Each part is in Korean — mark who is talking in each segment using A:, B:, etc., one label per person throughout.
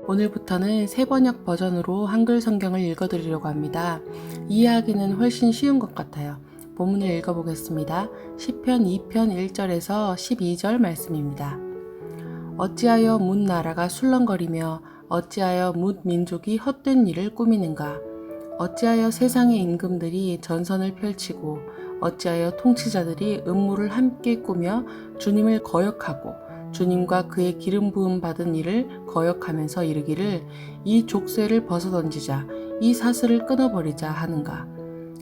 A: 오늘부터는 새번역 버전으로 한글 성경을 읽어드리려고 합니다. 이해하기는 훨씬 쉬운 것 같아요. 본문을 읽어보겠습니다. 시편 2편 1절에서 12절 말씀입니다. 어찌하여 문 나라가 술렁거리며 어찌하여 문 민족이 헛된 일을 꾸미는가. 어찌하여 세상의 임금들이 전선을 펼치고 어찌하여 통치자들이 음모를 함께 꾸며 주님을 거역하고 주님과 그의 기름 부음 받은 이를 거역하면서 이르기를 이 족쇄를 벗어던지자 이 사슬을 끊어버리자 하는가.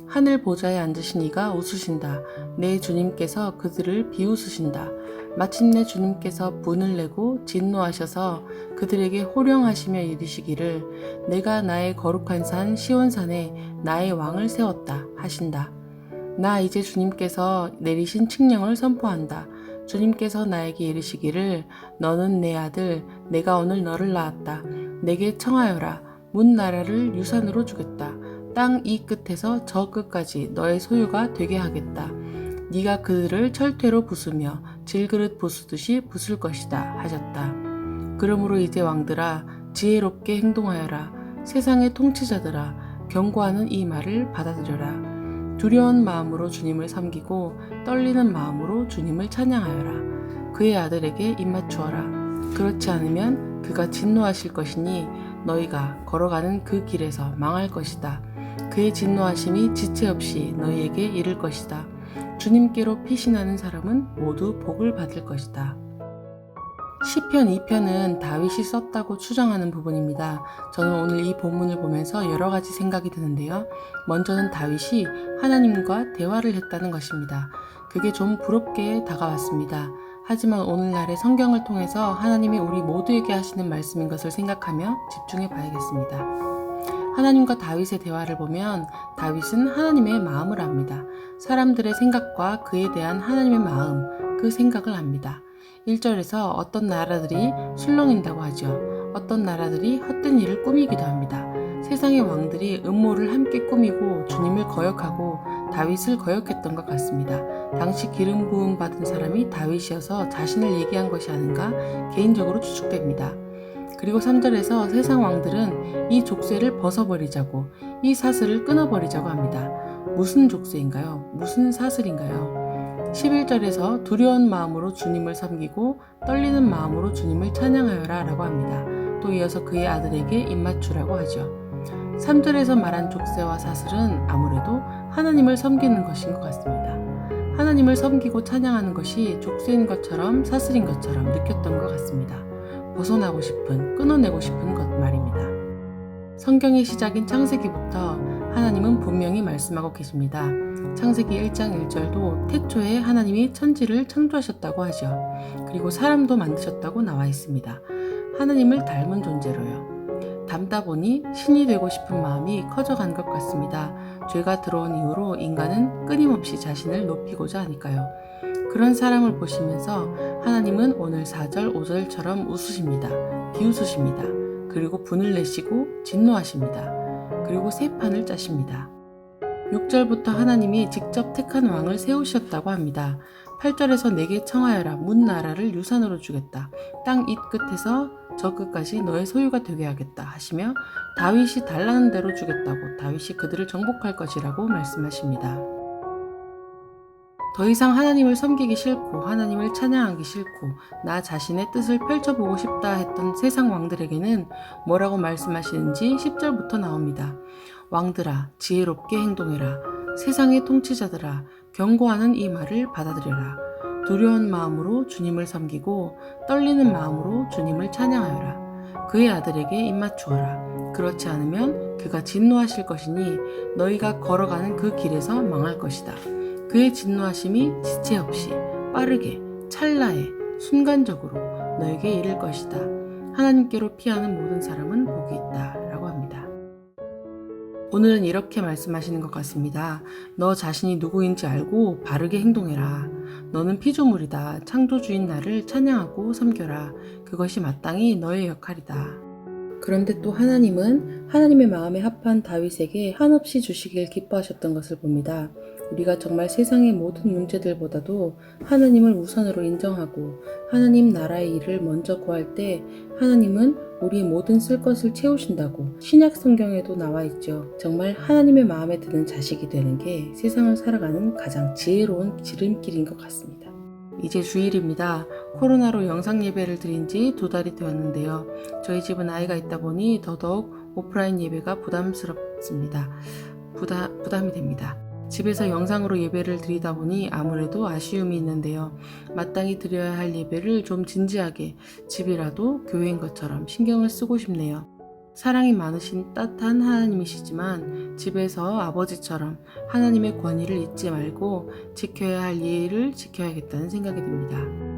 A: 하늘 보좌에 앉으신 이가 웃으신다. 내 주님께서 그들을 비웃으신다. 마침내 주님께서 분을 내고 진노하셔서 그들에게 호령하시며 이르시기를 내가 나의 거룩한 산 시온산에 나의 왕을 세웠다 하신다. 나 이제 주님께서 내리신 칙령을 선포한다. 주님께서 나에게 이르시기를 너는 내 아들 내가 오늘 너를 낳았다. 내게 청하여라. 문 나라를 유산으로 주겠다. 땅 이 끝에서 저 끝까지 너의 소유가 되게 하겠다. 네가 그들을 철퇴로 부수며 질그릇 부수듯이 부술 것이다 하셨다. 그러므로 이제 왕들아 지혜롭게 행동하여라. 세상의 통치자들아 경고하는 이 말을 받아들여라. 두려운 마음으로 주님을 섬기고 떨리는 마음으로 주님을 찬양하여라. 그의 아들에게 입맞추어라. 그렇지 않으면 그가 진노하실 것이니 너희가 걸어가는 그 길에서 망할 것이다. 그의 진노하심이 지체 없이 너희에게 이를 것이다. 주님께로 피신하는 사람은 모두 복을 받을 것이다. 시편 2편은 다윗이 썼다고 추정하는 부분입니다. 저는 오늘 이 본문을 보면서 여러 가지 생각이 드는데요. 먼저는 다윗이 하나님과 대화를 했다는 것입니다. 그게 좀 부럽게 다가왔습니다. 하지만 오늘날의 성경을 통해서 하나님이 우리 모두에게 하시는 말씀인 것을 생각하며 집중해 봐야겠습니다. 하나님과 다윗의 대화를 보면 다윗은 하나님의 마음을 압니다. 사람들의 생각과 그에 대한 하나님의 마음, 그 생각을 압니다. 1절에서 어떤 나라들이 술렁인다고 하죠. 어떤 나라들이 헛된 일을 꾸미기도 합니다. 세상의 왕들이 음모를 함께 꾸미고 주님을 거역하고 다윗을 거역했던 것 같습니다. 당시 기름 부음 받은 사람이 다윗이어서 자신을 얘기한 것이 아닌가 개인적으로 추측됩니다. 그리고 3절에서 세상 왕들은 이 족쇄를 벗어버리자고 이 사슬을 끊어버리자고 합니다. 무슨 족쇄인가요? 무슨 사슬인가요? 11절에서 두려운 마음으로 주님을 섬기고 떨리는 마음으로 주님을 찬양하여라 라고 합니다. 또 이어서 그의 아들에게 입맞추라고 하죠. 3절에서 말한 족쇄와 사슬은 아무래도 하나님을 섬기는 것인 것 같습니다. 하나님을 섬기고 찬양하는 것이 족쇄인 것처럼 사슬인 것처럼 느꼈던 것 같습니다. 벗어나고 싶은, 끊어내고 싶은 것 말입니다. 성경의 시작인 창세기부터 하나님은 분명히 말씀하고 계십니다. 창세기 1장 1절도 태초에 하나님이 천지를 창조하셨다고 하죠. 그리고 사람도 만드셨다고 나와 있습니다. 하나님을 닮은 존재로요. 닮다 보니 신이 되고 싶은 마음이 커져간 것 같습니다. 죄가 들어온 이후로 인간은 끊임없이 자신을 높이고자 하니까요. 그런 사람을 보시면서 하나님은 오늘 4절, 5절처럼 웃으십니다. 비웃으십니다. 그리고 분을 내시고 진노하십니다. 그리고 새 판을 짜십니다. 6절부터 하나님이 직접 택한 왕을 세우셨다고 합니다. 8절에서 내게 청하여라. 문 나라를 유산으로 주겠다. 땅 이 끝에서 저 끝까지 너의 소유가 되게 하겠다 하시며 다윗이 달라는 대로 주겠다고 다윗이 그들을 정복할 것이라고 말씀하십니다. 더 이상 하나님을 섬기기 싫고 하나님을 찬양하기 싫고 나 자신의 뜻을 펼쳐보고 싶다 했던 세상 왕들에게는 뭐라고 말씀하시는지 10절부터 나옵니다. 왕들아 지혜롭게 행동해라. 세상의 통치자들아 경고하는 이 말을 받아들여라. 두려운 마음으로 주님을 섬기고 떨리는 마음으로 주님을 찬양하여라. 그의 아들에게 입맞추어라. 그렇지 않으면 그가 진노하실 것이니 너희가 걸어가는 그 길에서 망할 것이다. 그의 진노하심이 지체 없이 빠르게 찰나에 순간적으로 너에게 이를 것이다. 하나님께로 피하는 모든 사람은 복이 있다 라고 합니다. 오늘은 이렇게 말씀하시는 것 같습니다. 너 자신이 누구인지 알고 바르게 행동해라. 너는 피조물이다. 창조주인 나를 찬양하고 섬겨라. 그것이 마땅히 너의 역할이다. 그런데 또 하나님은 하나님의 마음에 합한 다윗에게 한없이 주시길 기뻐하셨던 것을 봅니다. 우리가 정말 세상의 모든 문제들보다도 하나님을 우선으로 인정하고 하나님 나라의 일을 먼저 구할 때 하나님은 우리의 모든 쓸 것을 채우신다고 신약 성경에도 나와 있죠. 정말 하나님의 마음에 드는 자식이 되는 게 세상을 살아가는 가장 지혜로운 지름길인 것 같습니다. 이제 주일입니다. 코로나로 영상 예배를 드린 지 2달이 되었는데요. 저희 집은 아이가 있다 보니 더더욱 오프라인 예배가 부담스럽습니다. 부담이 됩니다. 집에서 영상으로 예배를 드리다 보니 아무래도 아쉬움이 있는데요. 마땅히 드려야 할 예배를 좀 진지하게 집이라도 교회인 것처럼 신경을 쓰고 싶네요. 사랑이 많으신 따뜻한 하나님이시지만 집에서 아버지처럼 하나님의 권위를 잊지 말고 지켜야 할 예의를 지켜야겠다는 생각이 듭니다.